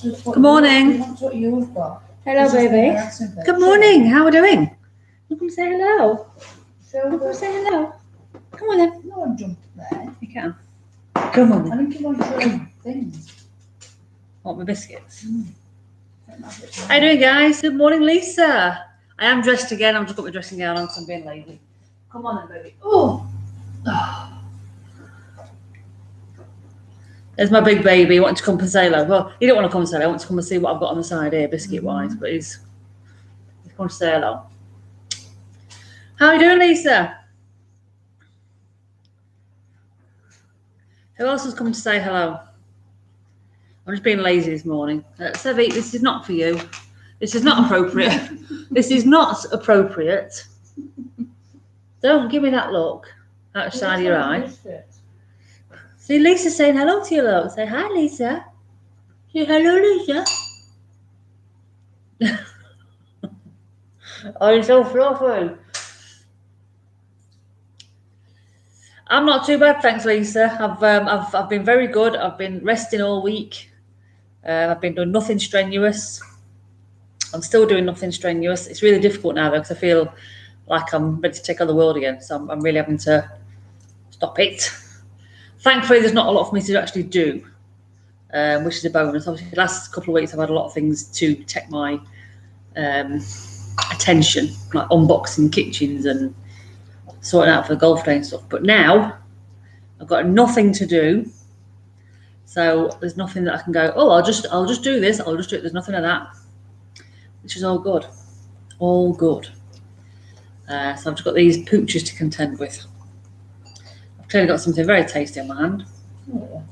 Good morning. That's what you've got. Hello, baby. Good morning. How are we doing? You come say hello. You come say hello. Come on then. No one jumped there. You can. Come on I then. think you want to show things. Want my biscuits? How you doing, guys? Good morning, Lisa. I am dressed again. I've just got my dressing gown on, so I'm being lazy. Come on then, baby. Oh. There's my big baby. Wanting to come and say hello. Well, he don't want to come and say hello. I want to come and see what I've got on the side here, biscuit-wise. But he's going to say hello. How are you doing, Lisa? Who else has come to say hello? I'm just being lazy this morning. Sevi, this is not for you. This is not appropriate. This is not appropriate. Don't give me that look outside of your eye. See, Lisa's saying hello to you, look. Say hi, Lisa. Say hello, Lisa. Oh, you're so fluffy. I'm not too bad, thanks, Lisa. I've been very good. I've been resting all week. I've been doing nothing strenuous. I'm still doing nothing strenuous. It's really difficult now though, because I feel like I'm ready to take on the world again. So I'm really having to stop it. Thankfully, there's not a lot for me to actually do, which is a bonus. Obviously, the last couple of weeks I've had a lot of things to take my attention, like unboxing kitchens and sorting out for the golf day and stuff. But now I've got nothing to do. So there's nothing that I can go, oh, I'll just do this, I'll just do it. There's nothing of that, which is all good. All good. So I've just got these pooches to contend with. I've clearly got something very tasty in my hand. Oh.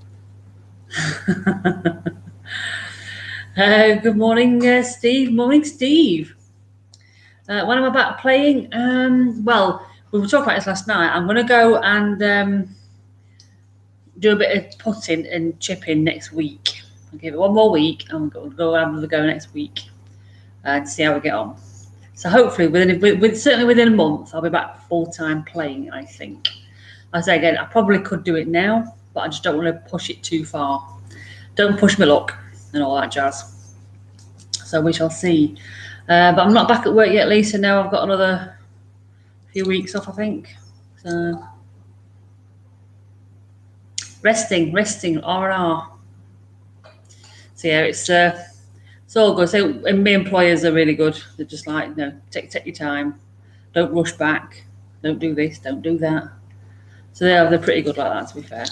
Good morning, Steve. Morning, Steve. When am I back playing? Well, we were talking about this last night. I'm going to go and do a bit of putting and chipping next week. I'll give it one more week. I'm going to go have another go next week to see how we get on. So hopefully, certainly within a month, I'll be back full-time playing, I think. I say again, I probably could do it now, but I just don't want to push it too far. Don't push my luck and all that jazz. So we shall see. But I'm not back at work yet, Lisa. Now I've got another few weeks off, I think. So resting, R&R. So yeah, it's all good. So my employers are really good. They're just like, no, take your time. Don't rush back. Don't do this. Don't do that. So they're pretty good like that, to be fair.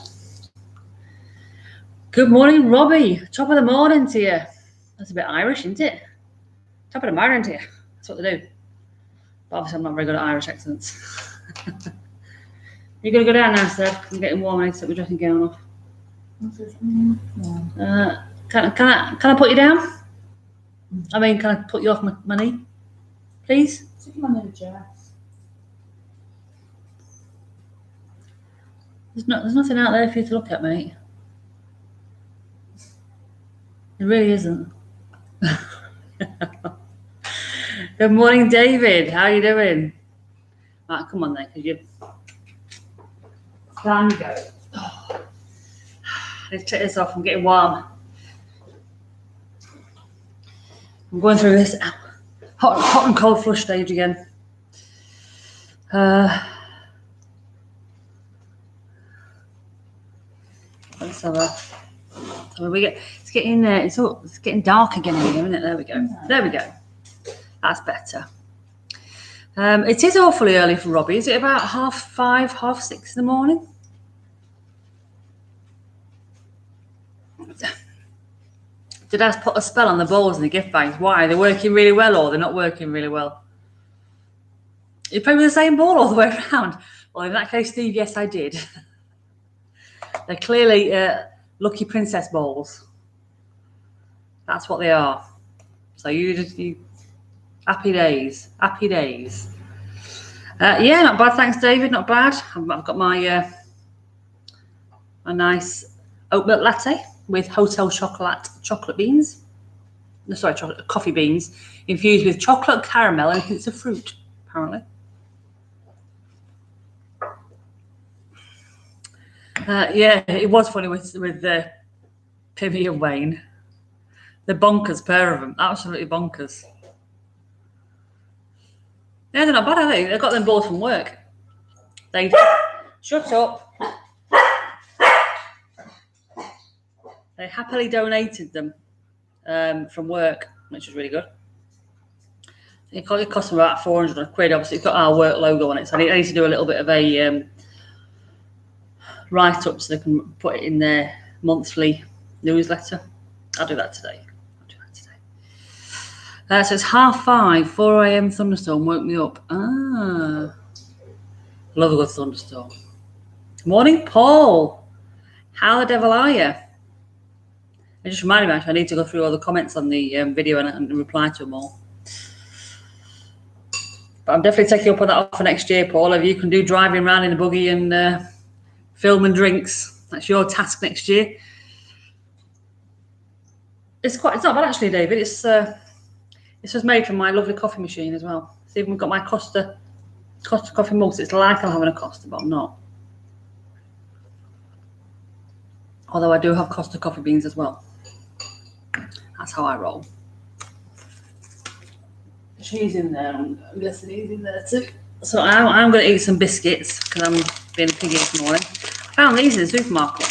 Good morning, Robbie. Top of the morning to you. That's a bit Irish, isn't it? Top of the morning to you. That's what they do. But obviously, I'm not very good at Irish accents. You're going to go down now, Steph. I'm getting warm. I need to take my dressing gown off. Can I put you down? I mean, can I put you off my knee? Please? Stick him under the chair. There's nothing out there for you to look at, mate. There really isn't. Good morning, David. How are you doing? Right, come on then, because you can go. Oh. Let's take this off. I'm getting warm. I'm going through this hot and cold flush stage again. Let's have a. So it's getting dark again here, isn't it? There we go. There we go. That's better. It is awfully early for Robbie. Is it about 5:30, 6:30 in the morning? Did I put a spell on the balls in the gift bags? Why? Are they working really well or they're not working really well? You play with the same ball all the way around? Well, in that case, Steve, yes, I did. They're clearly lucky princess balls. That's what they are. So you happy days. Happy days. Yeah, not bad. Thanks, David. Not bad. I've got my nice oat milk latte with hotel chocolate beans. No, sorry, coffee beans infused with chocolate caramel and hints of fruit, apparently. Yeah, it was funny with Pimmy and Wayne. They're bonkers, pair of them. Absolutely bonkers. Yeah, they're not bad, are they? I got them both from work. They shut up. They happily donated them from work, which was really good. It cost them about 400 quid. Obviously, it's got our work logo on it, so I need to do a little bit of a write-up so they can put it in their monthly newsletter. I'll do that today. So it's 5:30, 4 a.m. thunderstorm woke me up. Love a good thunderstorm. Morning, Paul. How the devil are you? It just reminded me, actually, I need to go through all the comments on the video and reply to them all. But I'm definitely taking up on that offer next year, Paul. If you can do driving around in the buggy and film and drinks, that's your task next year. It's not bad actually, David. It's just made from my lovely coffee machine as well. It's even got my Costa coffee mugs. It's like I'm having a Costa, but I'm not. Although I do have Costa coffee beans as well. That's how I roll. She's in there. I'm guessing he's in there too. So I'm going to eat some biscuits because I'm being a piggy this morning. I found these in the supermarket.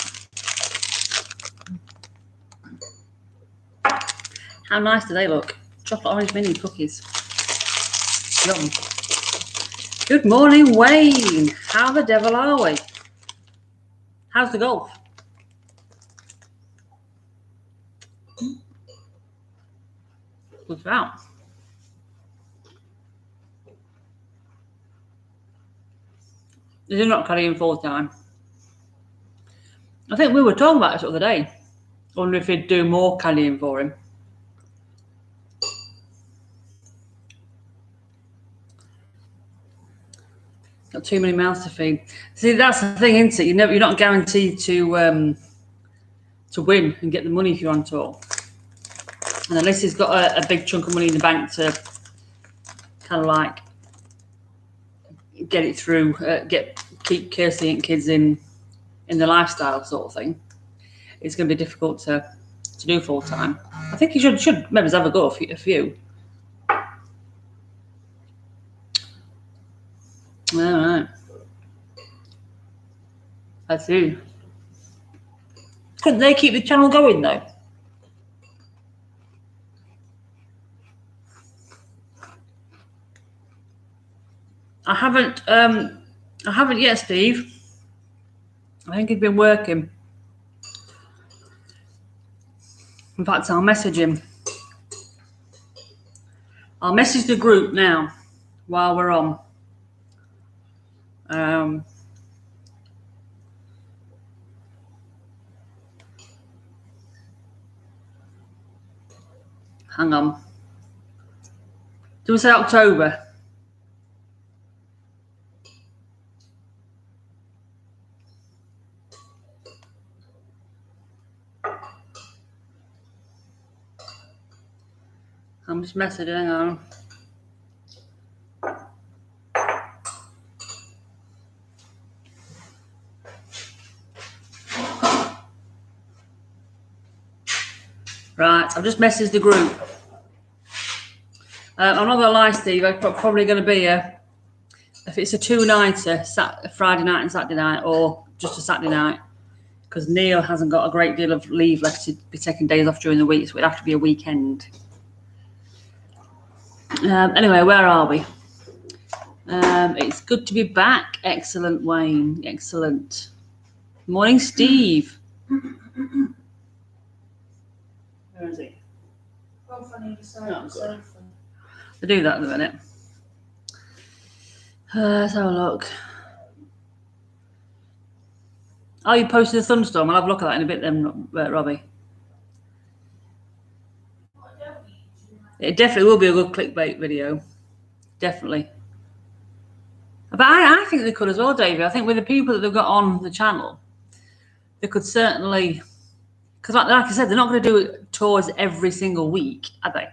How nice do they look? Chocolate orange mini cookies. Yum. Good morning, Wayne. How the devil are we? How's the golf? What's that? This is not carrying full time. I think we were talking about this the other day. I wonder if he'd do more caddying for him. Got too many mouths to feed. See, that's the thing, isn't it? You're not guaranteed to win and get the money if you're on tour. And unless he's got a big chunk of money in the bank to kind of like get it through, keep Kirsty and kids in the lifestyle sort of thing, it's going to be difficult to do full time. I think he should maybe have a go a few. All right. I see. Couldn't they keep the channel going though? I haven't yet, Steve. I think he's been working. In fact, I'll message him. I'll message the group now while we're on. Hang on. Do we say October? I'm just messaging, hang on. Right, I've just messaged the group. I'm not going to lie, Steve, I'm probably going to be if it's a two-nighter, Friday night and Saturday night, or just a Saturday night, because Neil hasn't got a great deal of leave left to be taking days off during the week, so it'd have to be a weekend. Anyway, where are we? It's good to be back. Excellent, Wayne. Excellent. Morning, Steve. Where is he? I'll do that in a minute. Let's have a look. Oh, you posted a thunderstorm. I'll have a look at that in a bit then, Robbie. It definitely will be a good clickbait video. Definitely. But I think they could as well, David. I think with the people that they've got on the channel, they could certainly... Because like I said, they're not going to do tours every single week, are they?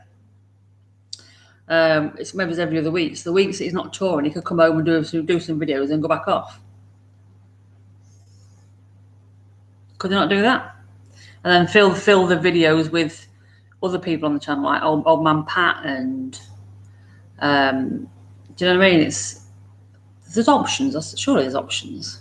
It's maybe every other week. So the weeks that he's not touring, he could come home and do some videos and go back off. Could they not do that? And then fill the videos with other people on the channel, like old man Pat, and do you know what I mean? There's options. Surely there's options.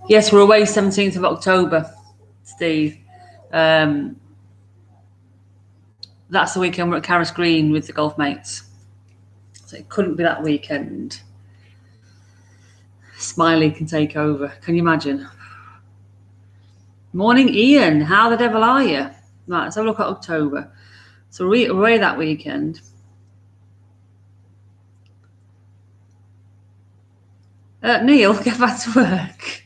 Yes, we're away 17th of October, Steve. That's the weekend we're at Carris Green with the golf mates. So it couldn't be that weekend. Smiley can take over. Can you imagine? Morning, Ian. How the devil are you? Right, let's have a look at October. So we're away that weekend. Neil, get back to work.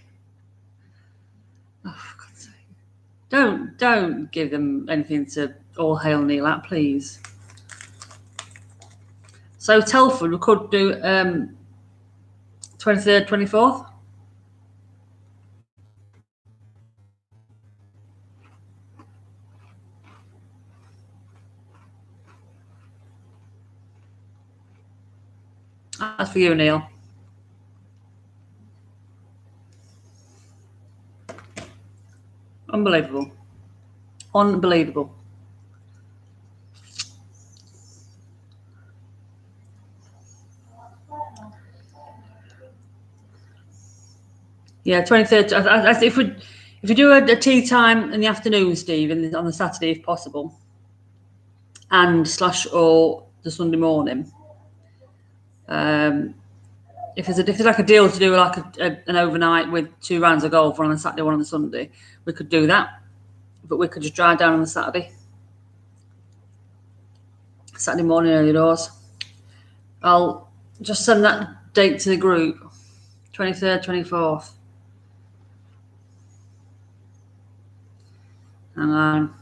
Oh, for God's sake. Don't give them anything to all hail Neil at, please. So Telford, we could do 23rd, 24th. That's for you, Neil. Unbelievable. Unbelievable. Yeah, 23rd. If we do a tea time in the afternoon, Steve, on the Saturday if possible, and / or the Sunday morning. If there's like a deal to do like an overnight with 2 rounds of golf, one on the Saturday, one on the Sunday, we could do that. But we could just drive down on the Saturday morning early doors. I'll just send that date to the group. 23rd, 24th. Hang on.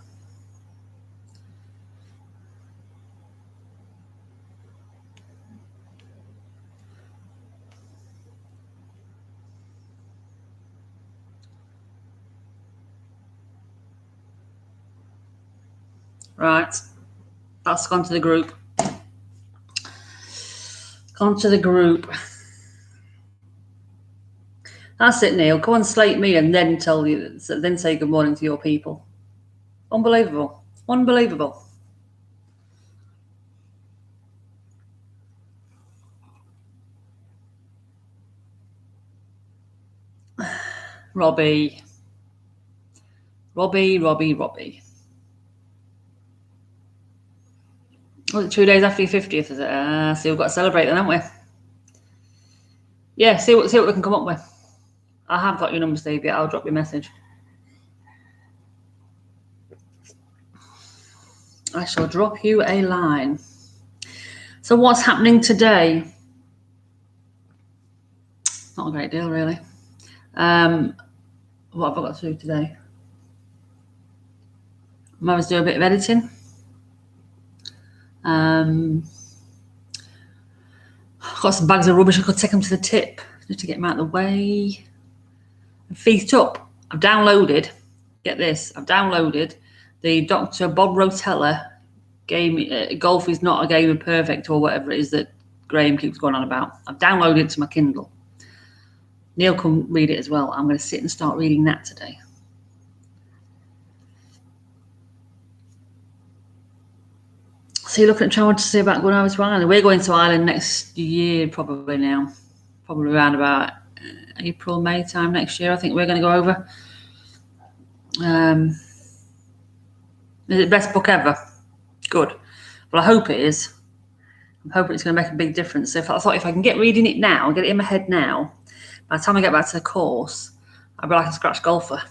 Right. That's gone to the group. Gone to the group. That's it, Neil. Go and slate me and then then say good morning to your people. Unbelievable. Unbelievable. Robbie. Was it 2 days after your 50th, is it? So we've got to celebrate then, haven't we? Yeah, see what we can come up with. I have got your number, Steve. Yeah, I'll drop you a message. I shall drop you a line. So what's happening today? Not a great deal, really. What have I got to do today? I might do a bit of editing. Got some bags of rubbish. I could take them to the tip just to get them out of the way. Feet up. I've downloaded. Get this. I've downloaded the Dr. Bob Rotella game. Golf is not a game of perfect or whatever it is that Graham keeps going on about. I've downloaded it to my Kindle. Neil can read it as well. I'm going to sit and start reading that today. So you're looking at trying to see about going over to Ireland. We're going to Ireland next year, probably now. Probably around about April, May time next year. I think we're going to go over. Is it best book ever? Good. Well, I hope it is. I'm hoping it's going to make a big difference. So I thought if I can get reading it now, get it in my head now, by the time I get back to the course, I'll be like a scratch golfer.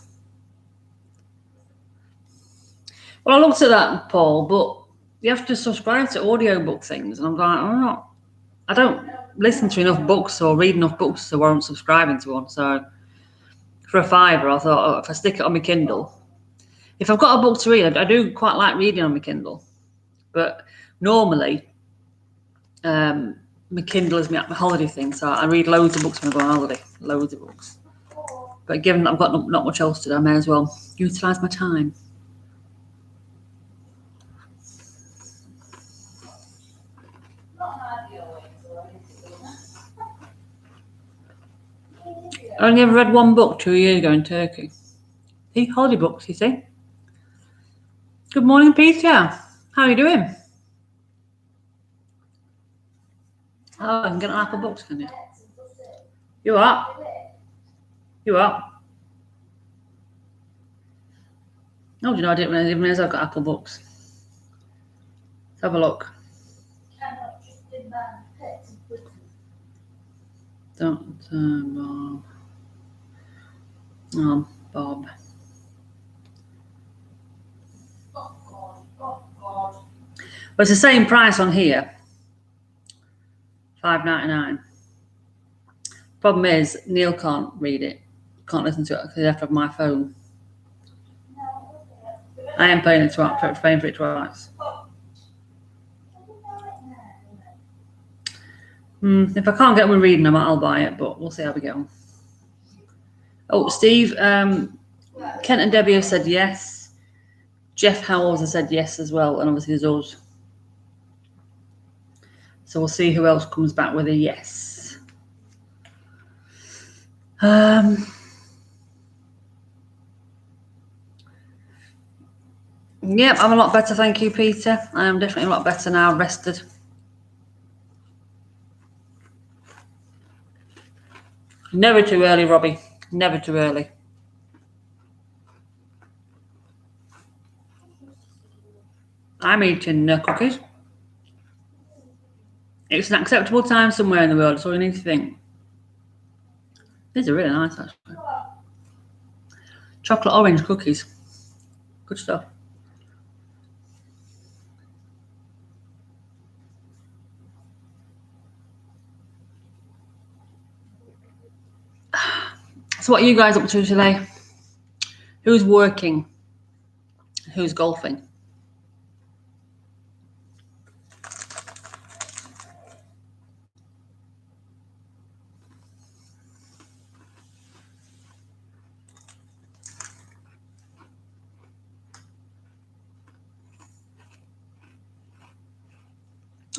Well, I looked at that, Paul, but you have to subscribe to audiobook things. And I'm going, I don't listen to enough books or read enough books to warrant subscribing to one. So for a £5, I thought, if I stick it on my Kindle, if I've got a book to read, I do quite like reading on my Kindle. But normally, my Kindle is my holiday thing. So I read loads of books when I go on holiday. Loads of books. But given that I've got not much else to do, I may as well utilise my time. I only ever read one book 2 years ago in Turkey. See, holiday books, you see. Good morning, Peter. How are you doing? Oh, I can get on Apple Books, can you? You are? You are? Oh, do you know, I didn't even realize I've got Apple Books. Let's have a look. Bob. Oh, Bob. Well, it's the same price on here. $5.99. Problem is, Neil can't read it. Can't listen to it because I have to have my phone. I am paying for it twice. If I can't get one reading them, I'll buy it, but we'll see how we get on. Oh, Steve, Kent and Debbie have said yes. Jeff Howells has said yes as well, and obviously there's us. So we'll see who else comes back with a yes. Yep, I'm a lot better, thank you, Peter. I am definitely a lot better now, rested. Never too early, Robbie. Never too early. I'm eating cookies. It's an acceptable time somewhere in the world, so you need to think. These are really nice, actually. Chocolate orange cookies. Good stuff. So what are you guys up to today? Who's working? Who's golfing?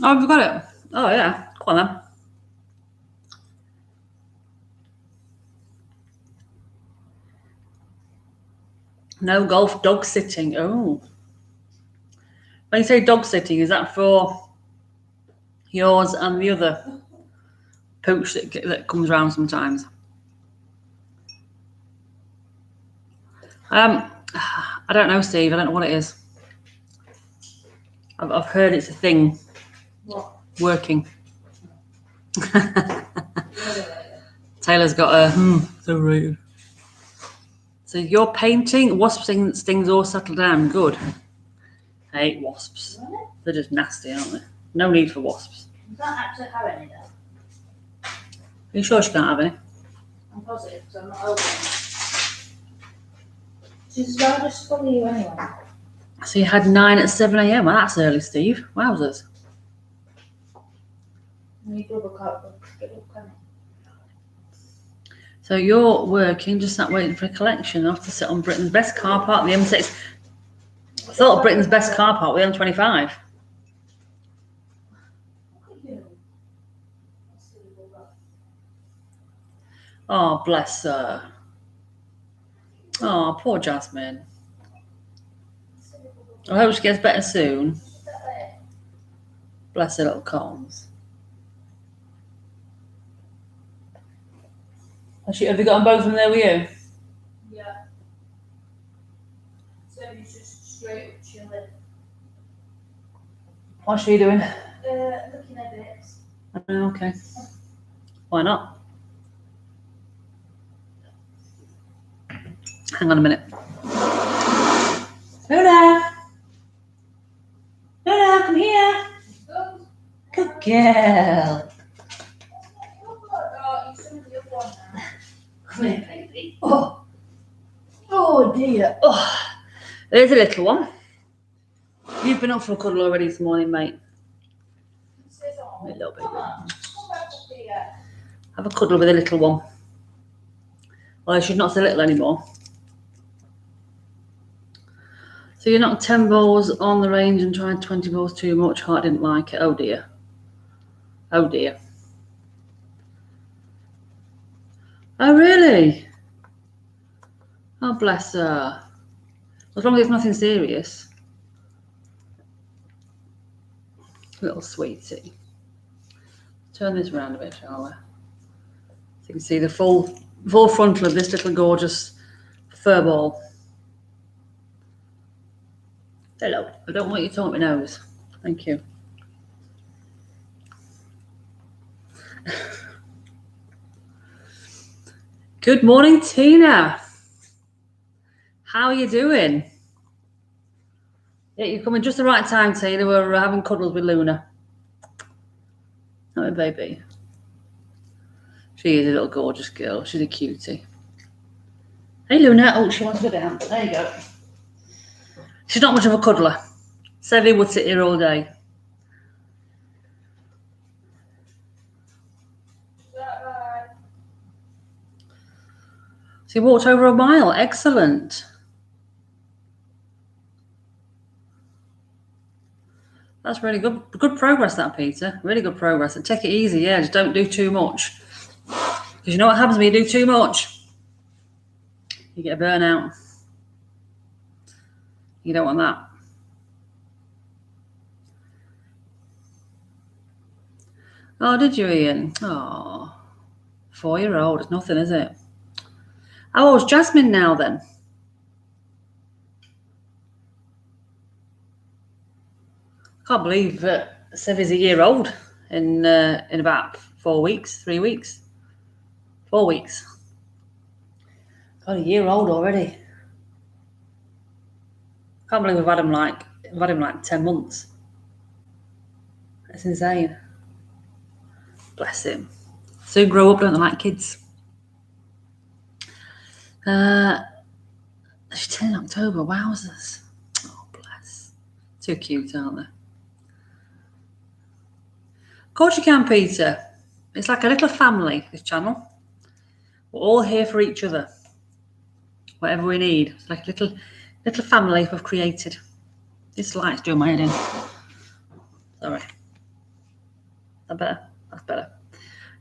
Oh, you've got it. Oh, yeah. Come on, then. No golf, dog sitting. Oh. When you say dog sitting, is that for yours and the other pooch that comes around sometimes? I don't know, Steve. I don't know what it is. I've heard it's a thing. What? Working. Taylor's got a so rude. So you're painting, wasp stings all settle down. Good. I hate wasps. Really? They're just nasty, aren't they? No need for wasps. You can't actually have any though. Are you sure she can't have any? I'm positive because I'm not opening it. She's just for you anyway. So you had 9 at 7 a.m. Well, that's early, Steve. Wowzers. And you double coat them. So you're working, just sat waiting for a collection. I have to sit on Britain's best car park, the M6. I thought Britain's best car park, the M25. Oh, bless her. Oh, poor Jasmine. I hope she gets better soon. Bless her little combs. Have you got them both of them there with you? Yeah. So it's just straight up chilling. What's she doing? Looking at bits. Okay. Why not? Hang on a minute. Lola! Lola, come here. Good girl. Come here, baby. Oh dear. Oh, there's a little one. You've been up for a cuddle already this morning, mate. A little baby. Have a cuddle with a little one. Well, she's not so little anymore. So you knocked 10 balls on the range and tried 20 balls too much. Heart didn't like it. Oh dear. Oh dear. Oh really? Oh bless her. As long as it's nothing serious. Little sweetie. Turn this around a bit, shall we? So you can see the full frontal of this little gorgeous fur ball. Hello. I don't want you to talk my nose. Thank you. Good morning, Tina. How are you doing? Yeah, you're coming just the right time, Tina. We're having cuddles with Luna. Oh, baby. She is a little gorgeous girl. She's a cutie. Hey, Luna. Oh, she wants to go down. There you go. She's not much of a cuddler. Sevie would sit here all day. So you walked over a mile. Excellent. That's really good. Good progress, that, Peter. Really good progress. And take it easy, yeah. Just don't do too much. Because you know what happens when you do too much? You get a burnout. You don't want that. Oh, did you, Ian? Oh, 4-year-old. It's nothing, is it? Oh, it's Jasmine now, then. I can't believe that Sevie's a year old in about 4 weeks, 3 weeks. 4 weeks. God, a year old already. Can't believe we've had him like 10 months. That's insane. Bless him. Soon grow up, don't they, like kids? She's 10 in October. Wowzers. Oh, bless. Too cute, aren't they? Of course you can, Peter. It's like a little family, this channel. We're all here for each other. Whatever we need. It's like a little family we've created. This light's doing my head in. Sorry. That better? That's better.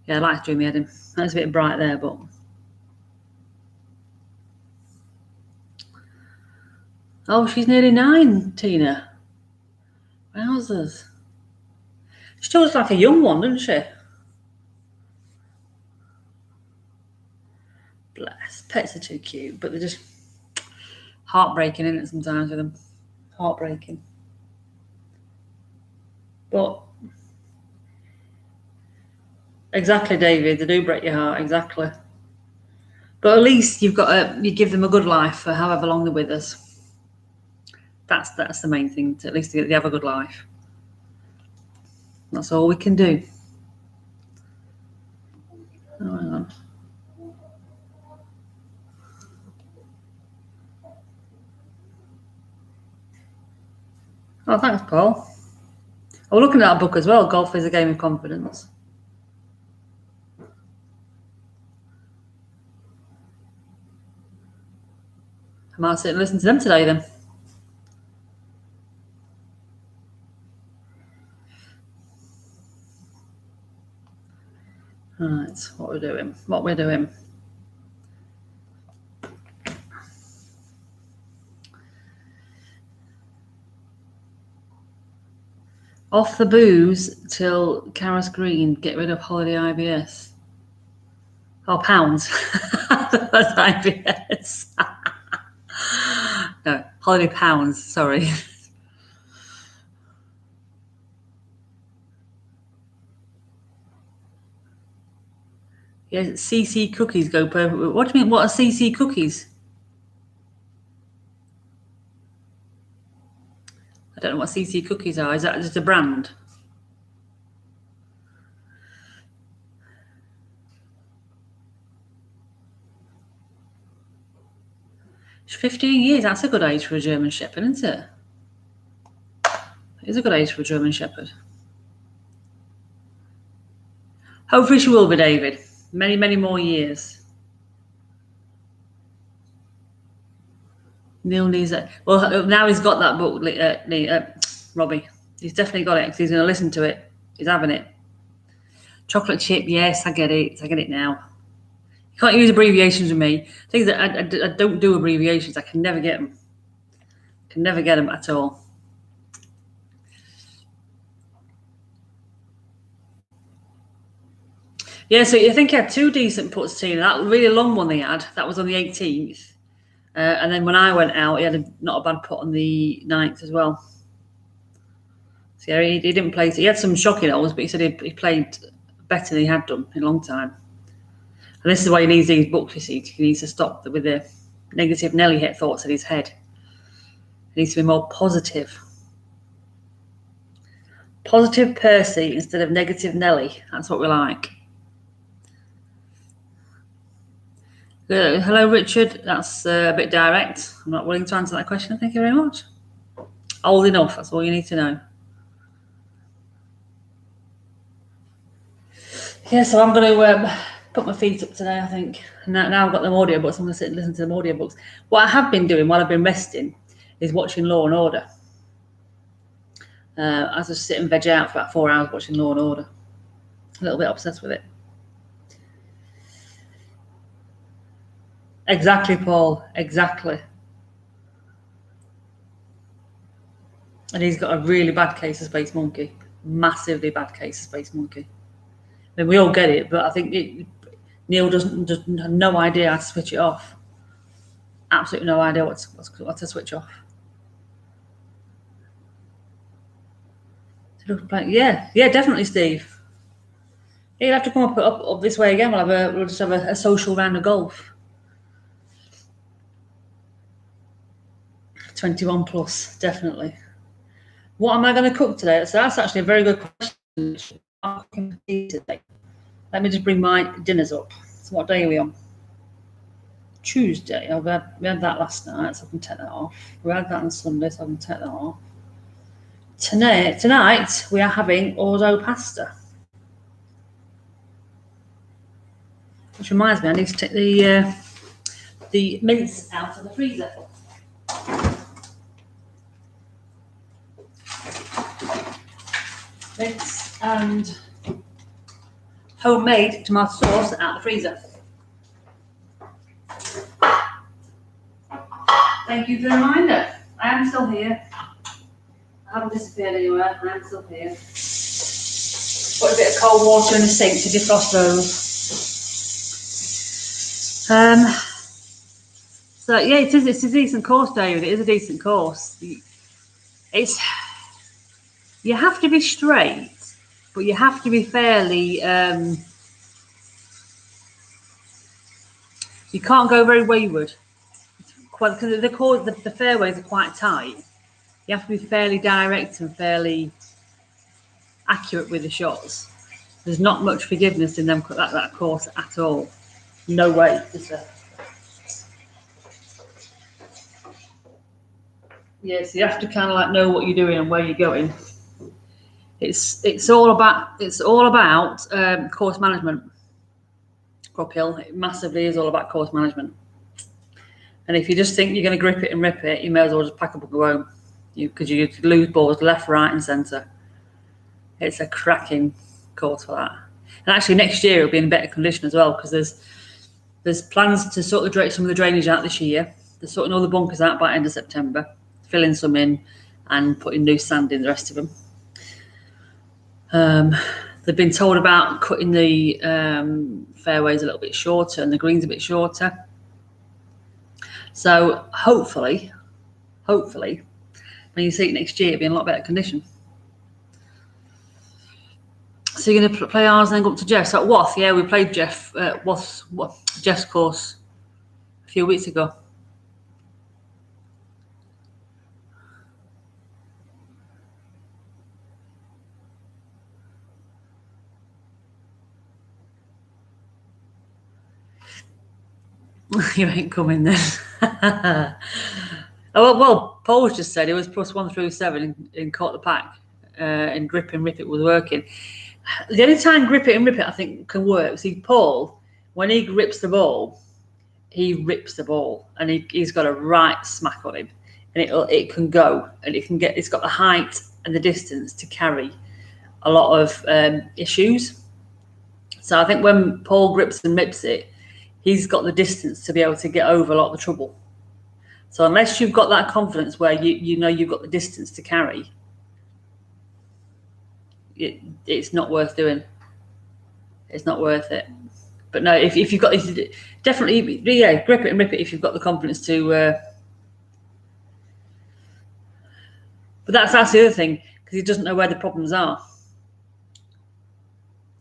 Yeah, the light's doing my head in. That's a bit bright there, but... Oh, she's nearly 9, Tina. Wowzers. She still looks like a young one, doesn't she? Bless. Pets are too cute, but they're just heartbreaking, isn't it, sometimes with them? Heartbreaking. But exactly, David, they do break your heart, exactly. But at least you give them a good life for however long they're with us. That's the main thing. At least they have a good life. That's all we can do. Oh, hang on. Oh, thanks, Paul. I was looking at that book as well. Golf is a Game of Confidence. I might sit and listen to them today then. Right, what we're doing. Off the booze till Caras Green. Get rid of holiday IBS. Oh, pounds. That's IBS. No, holiday pounds. Sorry. Yes, CC cookies go perfect. What do you mean? What are CC cookies? I don't know what CC cookies are. Is that just a brand? It's 15 years. That's a good age for a German Shepherd, isn't it? It is a good age for a German Shepherd. Hopefully she will be, David. Many, many more years. Neil needs it. Well, now he's got that book, Robbie. He's definitely got it because he's going to listen to it. He's having it. Chocolate chip, yes, I get it. I get it now. You can't use abbreviations with me. Things that I don't do abbreviations. I can never get them. Can never get them at all. Yeah, so I think he had 2 decent puts, Tina. That really long one they had, that was on the 18th. And then when I went out, he had not a bad put on the 9th as well. So yeah, he didn't play. He had some shocking holes, but he said he played better than he had done in a long time. And this is why he needs these books, you see. He needs to stop with the negative Nelly hit thoughts in his head. He needs to be more positive. Positive Percy instead of negative Nelly. That's what we like. Hello, Richard. That's a bit direct. I'm not willing to answer that question. Thank you very much. Old enough. That's all you need to know. Yeah, so I'm going to put my feet up today, I think. Now I've got them audiobooks. I'm going to sit and listen to them audiobooks. What I have been doing while I've been resting is watching Law and Order. I just sit and veg out for about 4 hours watching Law and Order. A little bit obsessed with it. Exactly, Paul. Exactly. And he's got a really bad case of Space Monkey. Massively bad case of Space Monkey. I mean, we all get it, but I think Neil doesn't have no idea how to switch it off. Absolutely no idea what to switch off. Yeah, definitely, Steve. You'll have to come up this way again. We'll just have a social round of golf. 21 plus, definitely. What am I going to cook today? So that's actually a very good question. Let me just bring my dinners up. So what day are we on? Tuesday. We had that last night, so I can take that off. We had that on Sunday, so I can take that off. Tonight we are having orzo pasta. Which reminds me, I need to take the mince out of the freezer. Mince and homemade tomato sauce out of the freezer. Thank you for the reminder. I am still here. I haven't disappeared anywhere. I am still here. Put a bit of cold water in the sink to defrost those. So yeah, it's a decent course, David. It is a decent course. You have to be straight, but you have to be fairly. You can't go very wayward. Because the fairways are quite tight. You have to be fairly direct and fairly accurate with the shots. There's not much forgiveness in them that course at all. No way. Yes, you have to kind of like know what you're doing and where you're going. It's all about course management. Uphill, it massively is all about course management. And if you just think you're going to grip it and rip it, you may as well just pack up and go home. Because you could lose balls left, right, and centre. It's a cracking course for that. And actually, next year it'll be in better condition as well, because there's plans to sort some of the drainage out this year. They're sorting all the bunkers out by end of September, filling some in, and putting new sand in the rest of them. They've been told about cutting the fairways a little bit shorter and the greens a bit shorter. So hopefully, when you see it next year, it'll be in a lot better condition. So you're going to play ours and then go up to Jeff's at Wath. Yeah, we played Jeff's course a few weeks ago. You ain't coming then. Well, Paul's just said it was +1 through 7 in caught the pack, and grip and rip it was working. The only time grip it and rip it I think can work. See, Paul, when he grips the ball, he rips the ball, and he's got a right smack on him, and it can go, and it's got the height and the distance to carry a lot of issues. So I think when Paul grips and mips it, he's got the distance to be able to get over a lot of the trouble. So unless you've got that confidence where you know you've got the distance to carry, it's not worth doing. It's not worth it. But no, if you've got, definitely, grip it and rip it if you've got the confidence to. But that's the other thing, because he doesn't know where the problems are.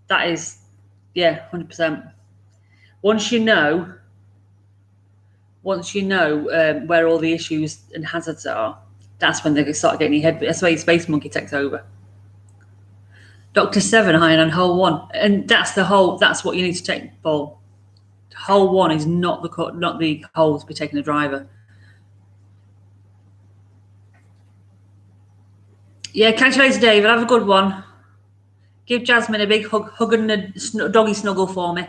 That is, 100%. Once you know where all the issues and hazards are, that's when they start getting your head. That's where your space monkey takes over. Dr. 7 iron on hole 1, and that's what you need to take, Paul. Hole 1 is not the hole to be taking the driver. Yeah, catch you later, David. Have a good one. Give Jasmine a big hug and a doggy snuggle for me.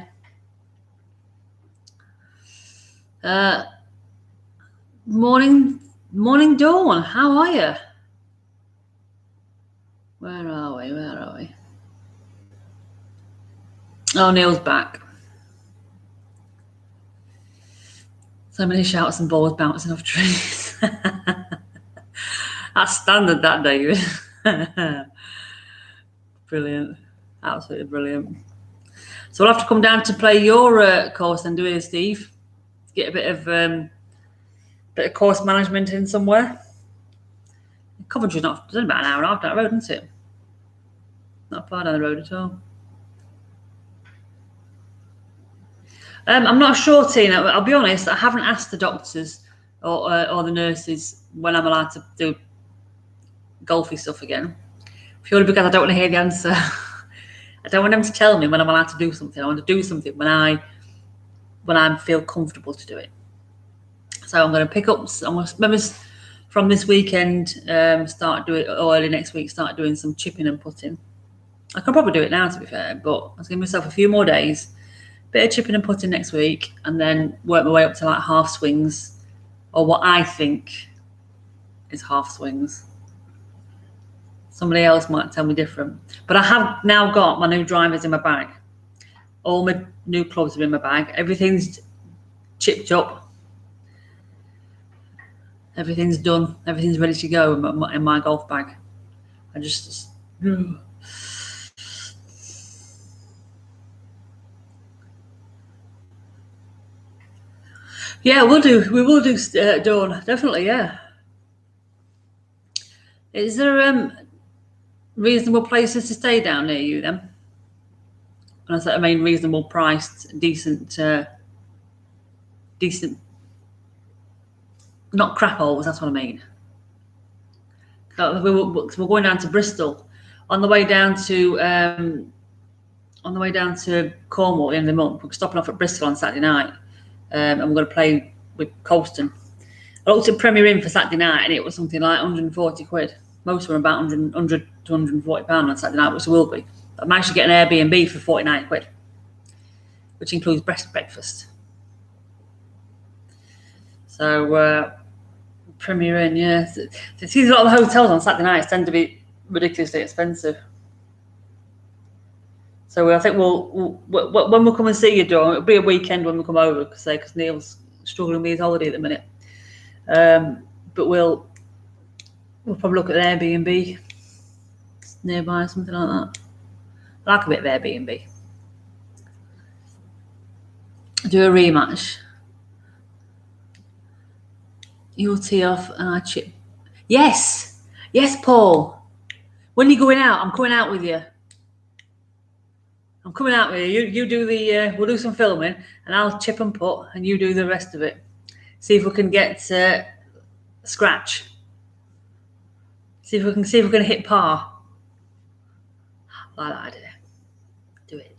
Morning, Dawn. How are you? Where are we? Oh, Neil's back. So many shouts and balls bouncing off trees. That's standard, that, David. Brilliant. Absolutely brilliant. So we'll have to come down to play your course and do it, Steve. Get a bit of course management in somewhere. Coventry's it's only about an hour and a half down the road, isn't it? Not far down the road at all. I'm not sure, Tina. I'll be honest, I haven't asked the doctors or the nurses when I'm allowed to do golfy stuff again. Purely because I don't want to hear the answer. I don't want them to tell me when I'm allowed to do something. I want to do something when I feel comfortable to do it. So I'm going to pick up. I'm going to, from this weekend, start doing, or early next week, start doing some chipping and putting. I can probably do it now, to be fair, but I was giving myself a few more days. Bit of chipping and putting next week, and then work my way up to like half swings, or what I think is half swings. Somebody else might tell me different. But I have now got my new drivers in my bag. All my new clubs are in my bag. Everything's chipped up. Everything's done. Everything's ready to go in my golf bag. I just... Yeah, we will do Dawn, definitely, yeah. Is there reasonable places to stay down near you then? And I mean reasonable priced, decent, not crap holes, that's what I mean. We're going down to Bristol. On the way down to Cornwall in the month, we're stopping off at Bristol on Saturday night. And we're going to play with Colston. I looked at Premier Inn for Saturday night, and it was something like 140 quid. Most were about 100 to 140 pounds on Saturday night, which will be. I managed to get an Airbnb for 49 quid, which includes breakfast. So Premier Inn, yeah. It seems a lot of the hotels on Saturday nights tend to be ridiculously expensive. So I think when we come and see you, Dawn, it'll be a weekend when we come over, because Neil's struggling with his holiday at the minute. But we'll probably look at an Airbnb nearby, something like that. I like a bit of Airbnb. Do a rematch. You'll tee off and I chip. Yes, Paul. When are you going out? I'm coming out with you. I'm coming out with you. You do we'll do some filming, and I'll chip and putt, and you do the rest of it. See if we can get scratch. See if we can hit par. I like that idea. Do it.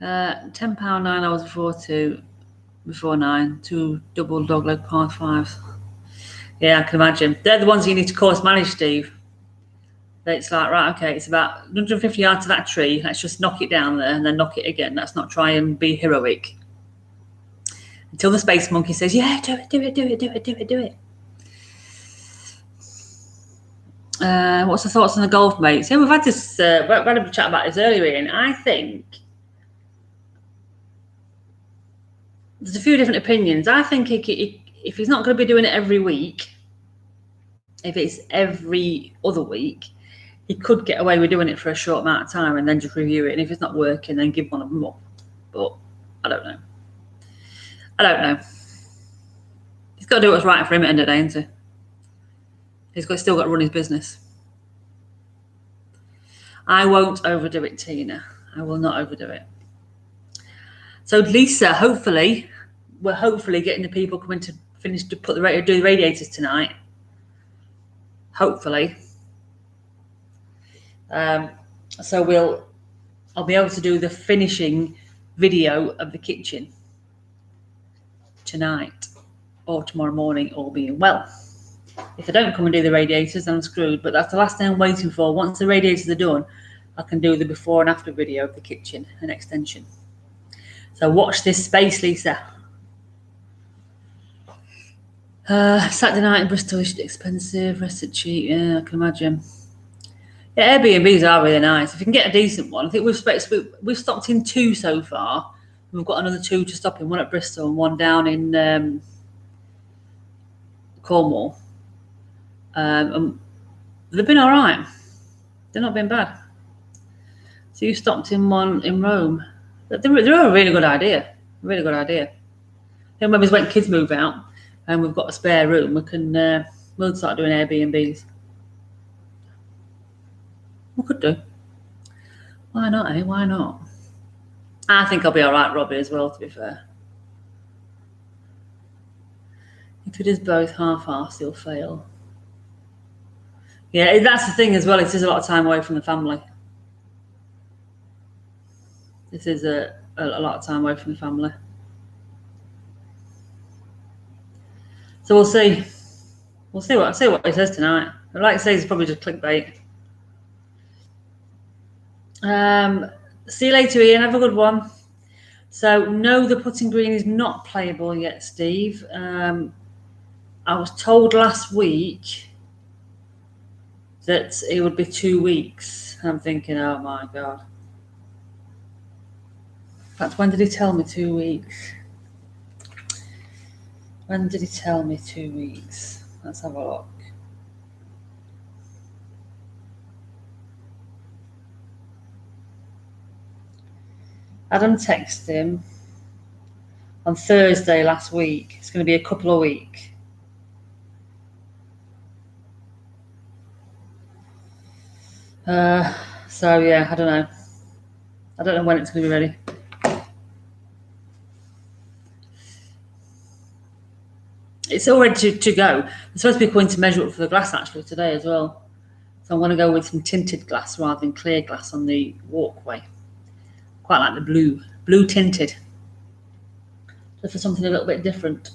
£10 9 hours before 9. 2 double dogleg par 5s. Yeah, I can imagine. They're the ones you need to course manage, Steve. It's like, right, okay, it's about 150 yards to that tree. Let's just knock it down there and then knock it again. Let's not try and be heroic. Until the space monkey says, yeah, do it. What's the thoughts on the golf mates? Yeah, we've had this. We had a chat about this earlier, and I think there's a few different opinions. I think if he's not going to be doing it every week, if it's every other week, he could get away with doing it for a short amount of time and then just review it. And if it's not working, then give one of them up. But I don't know. He's got to do what's right for him at the end of the day, hasn't he? Still got to run his business. I won't overdo it, Tina. I will not overdo it. So Lisa, we're hopefully getting the people coming to finish to do the radiators tonight. Hopefully. So I'll be able to do the finishing video of the kitchen tonight or tomorrow morning, all being well. If I don't come and do the radiators, then I'm screwed. But that's the last thing I'm waiting for. Once the radiators are done, I can do the before and after video of the kitchen and extension. So watch this space, Lisa. Saturday night in Bristol is expensive, rest of cheap. Yeah, I can imagine. Yeah, Airbnbs are really nice. If you can get a decent one. I think we've stopped in 2 so far. We've got another 2 to stop in, one at Bristol and one down in Cornwall. And they've been all right. They've not been bad. So you stopped in one in Rome. They're a really good idea. Really good idea. Then when kids move out and we've got a spare room, we'll start doing Airbnbs. We could do. Why not, eh? Why not? I think I'll be all right, Robbie, as well, to be fair. If it is both half-assed, he'll fail. Yeah, that's the thing as well. It is a lot of time away from the family. This is a lot of time away from the family. So we'll see. We'll see what he says tonight. I'd like to say it's probably just clickbait. See you later, Ian. Have a good one. So no, the putting green is not playable yet, Steve. I was told last week that it would be 2 weeks. I'm thinking, oh my God. In fact, when did he tell me 2 weeks? When did he tell me 2 weeks? Let's have a look. Adam texted him on Thursday last week. It's going to be a couple of weeks. So yeah, I don't know. I don't know when it's going to be ready. It's all ready to go. There's supposed to be going to measure up for the glass actually today as well. So I'm going to go with some tinted glass rather than clear glass on the walkway. Quite like the blue tinted. Just for something a little bit different,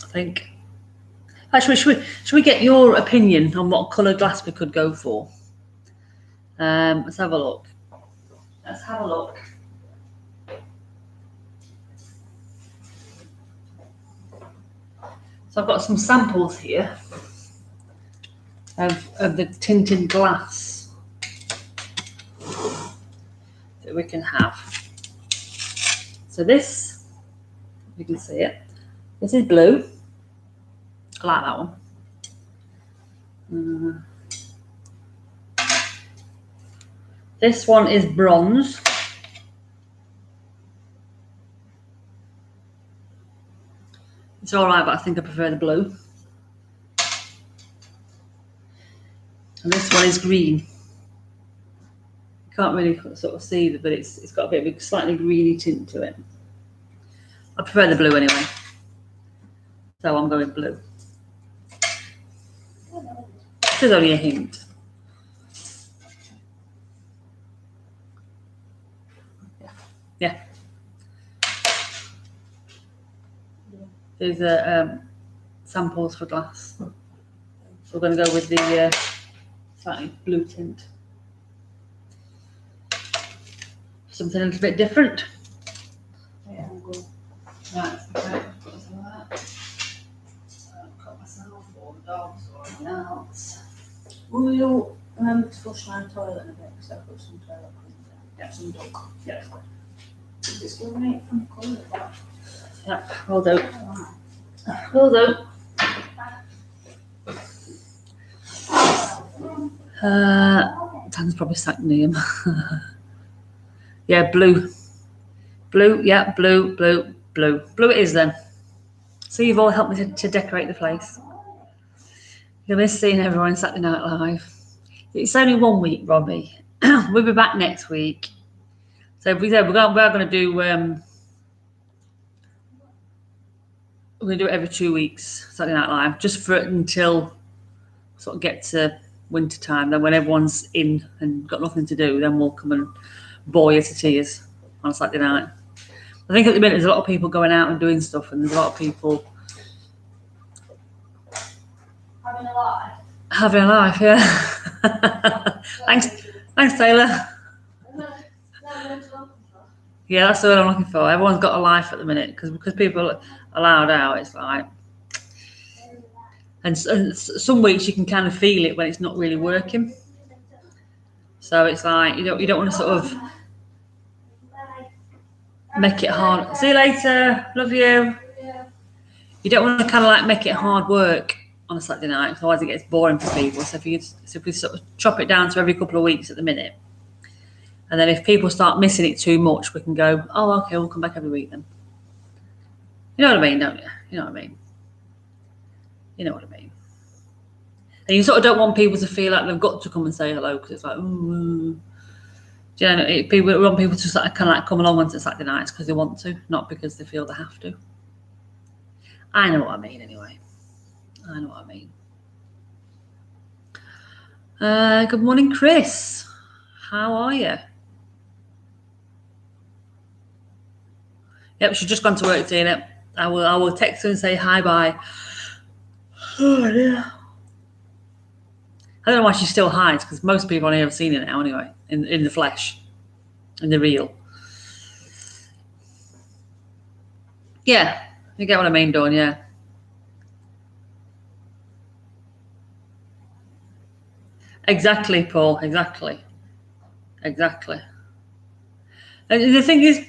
I think. Actually, should we get your opinion on what colour glass we could go for? Let's have a look. So I've got some samples here of the tinted glass that we can have. So this, you can see it. This is blue. I like that one. This one is bronze. It's all right, but I think I prefer the blue. And this one is green. You can't really sort of see it, but it's got a bit of a slightly greeny tint to it. I prefer the blue anyway. So I'm going blue. This is only a hint. Yeah. These are samples for glass. So we're going to go with the slightly blue tint. Something a little bit different. Yeah, I'm good. Right, okay. Put some of that. I've got myself or the dogs or anything else. Will you flush my toilet in a bit? Because I've got some toilet cleaner. Get some duck. Yeah. Discriminate from colour. Yeah, will do. Will do. Dan's probably sat near him. Yeah, blue. Blue, yeah, blue. Blue it is then. So you've all helped me to decorate the place. You'll miss seeing everyone Saturday Night Live. It's only 1 week, Robbie. We'll be back next week. So we said we're going to do we're going to do it every 2 weeks, Saturday Night Live, just for until sort of get to winter time. Then when everyone's in and got nothing to do, then we'll come and bore you to tears on Saturday night. I think at the minute there's a lot of people going out and doing stuff, and there's a lot of people having a life, yeah. Thanks, Taylor. Yeah, that's the word I'm looking for. Everyone's got a life at the minute because people are allowed out. It's like, and some weeks you can kind of feel it when it's not really working. So it's like you don't want to sort of make it hard. See you later. Love you. You don't want to kind of like make it hard work on a Saturday night, otherwise it gets boring for people. So if we sort of chop it down to every couple of weeks at the minute, and then if people start missing it too much, we can go, oh, okay, we'll come back every week then. You know what I mean, don't you? You know what I mean. You know what I mean. And you sort of don't want people to feel like they've got to come and say hello because it's like, ooh. Do you know, people want people to sort of kind of like come along onto Saturday nights because they want to, not because they feel they have to. I know what I mean anyway. I know what I mean. Good morning, Chris. How are you? Yep, she's just gone to work, Tina. I will text her and say hi, bye. Oh dear. I don't know why she still hides, because most people on here have seen it now anyway, in the flesh, in the real. Yeah, you get what I mean, Dawn, yeah. Exactly, Paul, exactly. And the thing is,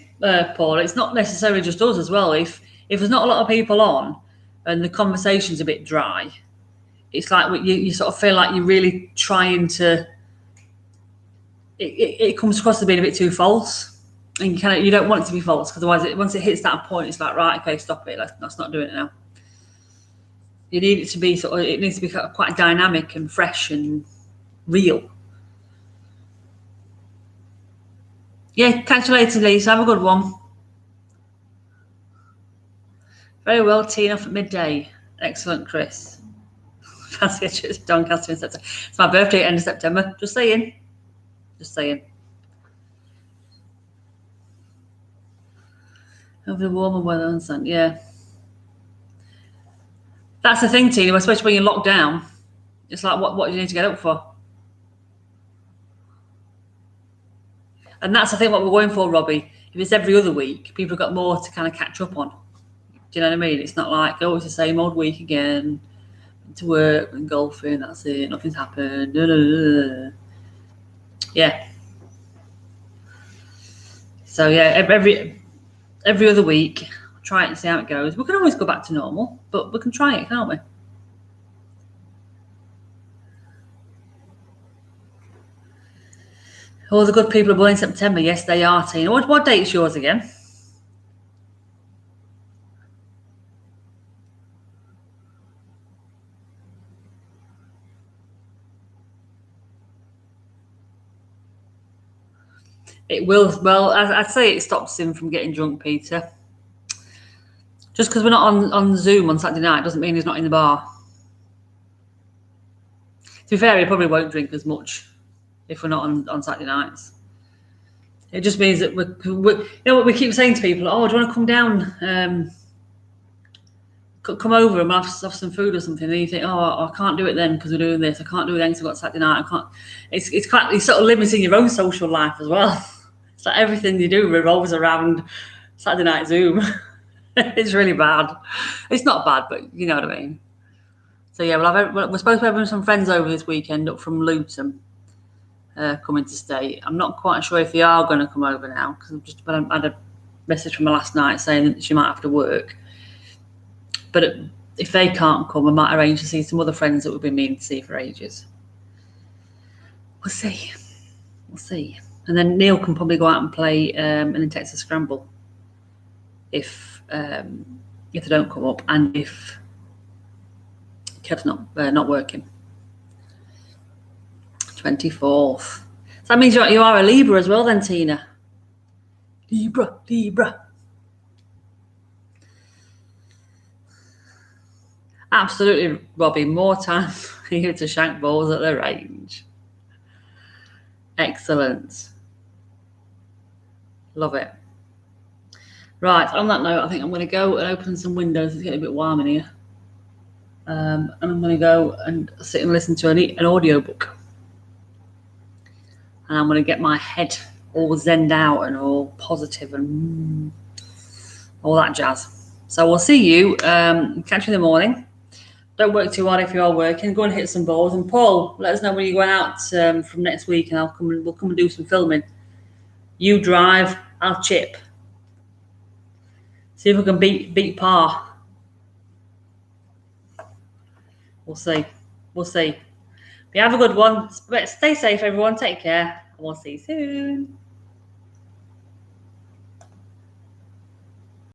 Paul, it's not necessarily just us as well. If there's not a lot of people on and the conversation's a bit dry, it's like you sort of feel like you're really trying to. It comes across as being a bit too false, and you don't want it to be false because otherwise, once it hits that point, it's like, right, okay, stop it. Let's not do it now. You need it to be it needs to be quite dynamic and fresh and real. Yeah, catch you later, Lisa. Have a good one. Very well, teeing off at midday. Excellent, Chris. Fancy a trip to Doncaster in September. It's my birthday at end of September. Just saying. Over the warmer weather and sun, yeah. That's the thing, Tina, especially when you're locked down. It's like, what do you need to get up for? And that's, I think, what we're going for, Robbie. If it's every other week, people have got more to kind of catch up on. Do you know what I mean? It's not like, oh, it's the same old week again. To work and golfing, that's it. Nothing's happened. Yeah. So, yeah, every other week, try it and see how it goes. We can always go back to normal, but we can try it, can't we? All the good people are born in September. Yes, they are, Tina. What date's yours again? It will. Well, I'd say it stops him from getting drunk, Peter. Just because we're not on Zoom on Saturday night doesn't mean he's not in the bar. To be fair, he probably won't drink as much if we're not on Saturday nights. It just means that we you know what we keep saying to people, oh, do you want to come down, come over and have some food or something, and you think, oh, I can't do it then because we're doing this, I can't do it then because I've got Saturday night, I can't. It's sort of limiting your own social life as well. It's like everything you do revolves around Saturday night Zoom. It's really bad. It's not bad, but you know what I mean. So yeah, we're supposed to be having some friends over this weekend up from Luton, coming to stay. I'm not quite sure if they are going to come over now because I had a message from her last night saying that she might have to work. But if they can't come, I might arrange to see some other friends that we've been meaning to see for ages. We'll see. And then Neil can probably go out and play an in Texas Scramble if they don't come up, and if Kev's not working. 24th. So that means you are a Libra as well, then, Tina. Libra. Absolutely, Robbie. More time for you to shank balls at the range. Excellent. Love it. Right, on that note, I think I'm going to go and open some windows. It's getting a bit warm in here. And I'm going to go and sit and listen to an audiobook. And I'm going to get my head all zenned out and all positive and all that jazz. So we'll see you. Catch you in the morning. Don't work too hard if you are working. Go and hit some balls. And Paul, let us know when you're going out from next week, and we'll come and do some filming. You drive, I'll chip. See if we can beat par. We'll see. But have a good one. Stay safe, everyone. Take care. And we'll see you soon.